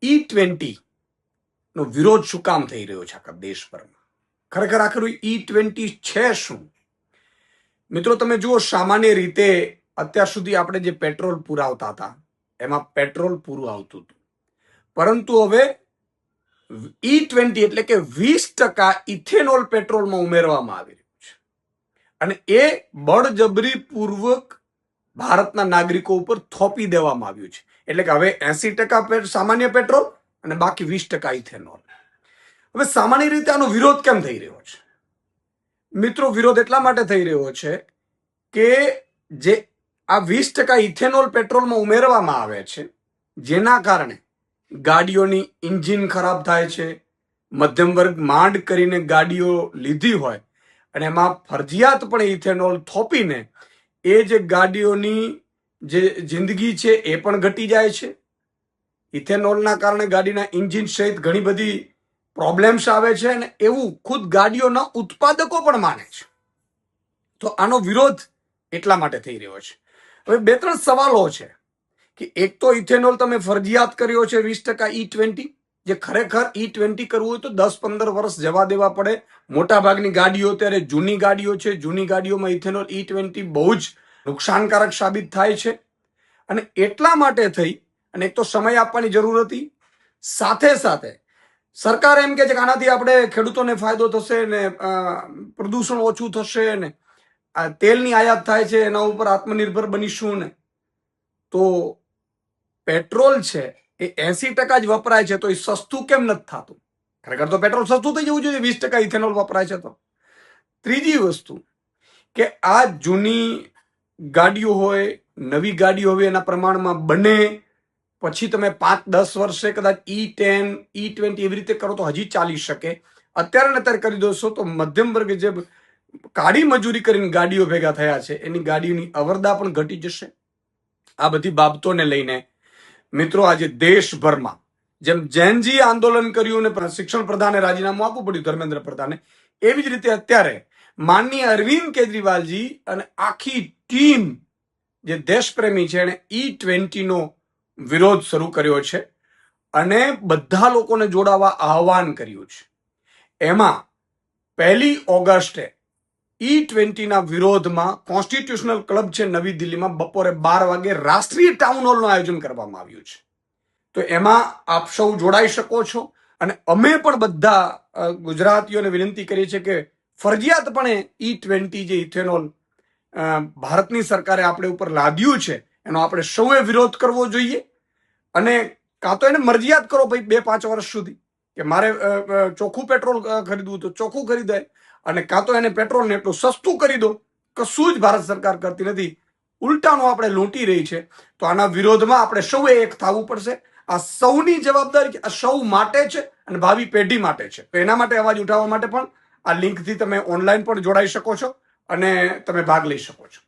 E20 નો વિરોધ શું કામ થઈ રહ્યો છે આખા દેશભરમાં? ખરેખર આખરું E20 છે શું? મિત્રો, તમે જુઓ, સામાન્ય રીતે અત્યાર સુધી આપણે જે પેટ્રોલ પુરાવતા હતા એમાં પેટ્રોલ પૂરું આવતું હતું, પરંતુ હવે E20 એટલે કે 20% ઇથેનોલ પેટ્રોલમાં ઉમેરવામાં આવી રહ્યું છે અને એ બળજબરીપૂર્વક ભારતના નાગરિકો ઉપર થોપી દેવામાં આવ્યું છે. એટલે કે હવે 80% સામાન્ય પેટ્રોલ અને બાકી 20% ઇથેનોલ. હવે સામાન્ય રીતે આનો વિરોધ કેમ થઈ રહ્યો છે? મિત્રો, વિરોધ એટલા માટે થઈ રહ્યો છે કે જે આ 20% ઇથેનોલ પેટ્રોલમાં ઉમેરવામાં આવે છે, જેના કારણે ગાડીઓની એન્જિન ખરાબ થાય છે. મધ્યમ વર્ગ માંડ કરીને ગાડીઓ લીધી હોય અને એમાં ફરજિયાતપણે ઇથેનોલ થોપીને એ જે ગાડીઓની જે જિંદગી છે એ પણ ઘટી જાય છે. ઇથેનોલના કારણે ગાડીના એન્જિન સહિત ઘણી બધી પ્રોબ્લેમ્સ આવે છે અને એવું ખુદ ગાડીઓના ઉત્પાદકો પણ માને છે. તો આનો વિરોધ એટલા માટે થઈ રહ્યો છે. હવે 2-3 સવાલો છે કે એક તો ઇથેનોલ તમે ફરજિયાત કર્યો છે 20% E20, જે ખરેખર E20 કરવું હોય તો 10-15 વર્ષ જવા દેવા પડે. મોટા ભાગની ગાડીઓ અત્યારે જૂની ગાડીઓ છે, જૂની ગાડીઓમાં ઇથેનોલ E20 બહુ જ નુકસાનકારક સાબિત થાય છે અને એટલા માટે થઈ અને એક તો સમય આપવાની જરૂર હતી, સાથે સાથે સરકાર એમ કે છે કે આનાથી આપણે ખેડૂતોને ફાયદો થશે ને પ્રદૂષણ ઓછું થશે ને આ તેલની આયાત થાય છે એના ઉપર આત્મનિર્ભર બનીશું ને. તો પેટ્રોલ છે એ 80% જ વપરાય છે તો એ સસ્તું કેમ નથી થતું? ખરેખર તો પેટ્રોલ સસ્તું થઈ જવું જોઈએ 20% ઇથેનોલ વપરાય છે તો. ત્રીજી વસ્તુ કે આ જૂની ગાડીઓ હોય, નવી ગાડીઓ હોય, એના પ્રમાણમાં બને, પછી તમે 5-10 વર્ષે કદાચ E10, E20 એવી રીતે કરો તો હજી ચાલી શકે. અત્યારે કરી દોશો તો મધ્યમ વર્ગ જે કાળી મજૂરી કરીને ગાડીઓ ભેગા થયા છે એની ગાડીઓની અવરદા પણ ઘટી જશે. આ બધી બાબતોને લઈને મિત્રો આજે દેશભરમાં જેમ જેનજી આંદોલન કર્યું અને શિક્ષણ પ્રધાને રાજીનામું આપવું પડ્યું ધર્મેન્દ્ર પ્રધાને, એવી જ રીતે અત્યારે માનનીય અરવિંદ કેજરીવાલજી અને આખી ટીમ જે દેશપ્રેમી છે એને E20 નો વિરોધ શરૂ કર્યો છે અને બધા લોકોને જોડાવા આહવાન કર્યું છે. એમાં 1 ઓગસ્ટે E20 ના વિરોધમાં કોન્સ્ટિટ્યુશનલ ક્લબ છે નવી દિલ્હીમાં બપોરે 12 વાગે રાષ્ટ્રીય ટાઉન હોલનું આયોજન કરવામાં આવ્યું છે. તો એમાં આપ સૌ જોડાઈ શકો છો અને અમે પણ બધા ગુજરાતીઓને વિનંતી કરીએ છીએ કે ફરજિયાતપણે E20 જે ઇથેનોલ ભારતની સરકારે આપણે ઉપર લાદ્યું છે એનો આપણે સૌએ વિરોધ કરવો જોઈએ અને કાં તો એને મરજિયાત કરો ભાઈ 2-5 વર્ષ સુધી કે મારે ચોખ્ખું પેટ્રોલ ખરીદવું તો ચોખ્ખું ખરીદાય અને કાં તો એને પેટ્રોલને એટલું સસ્તું કરી દો. કશું જ ભારત સરકાર કરતી નથી, ઉલટાનું આપણે લૂંટી રહી છે. તો આના વિરોધમાં આપણે સૌએ એક થવું પડશે. આ સૌની જવાબદારી આ સૌ માટે છે અને ભાવિ પેઢી માટે છે. તો એના માટે અવાજ ઉઠાવવા માટે પણ આ લિંકથી તમે ઓનલાઈન પણ જોડાઈ શકો છો અને તમે ભાગ લઈ શકો છો.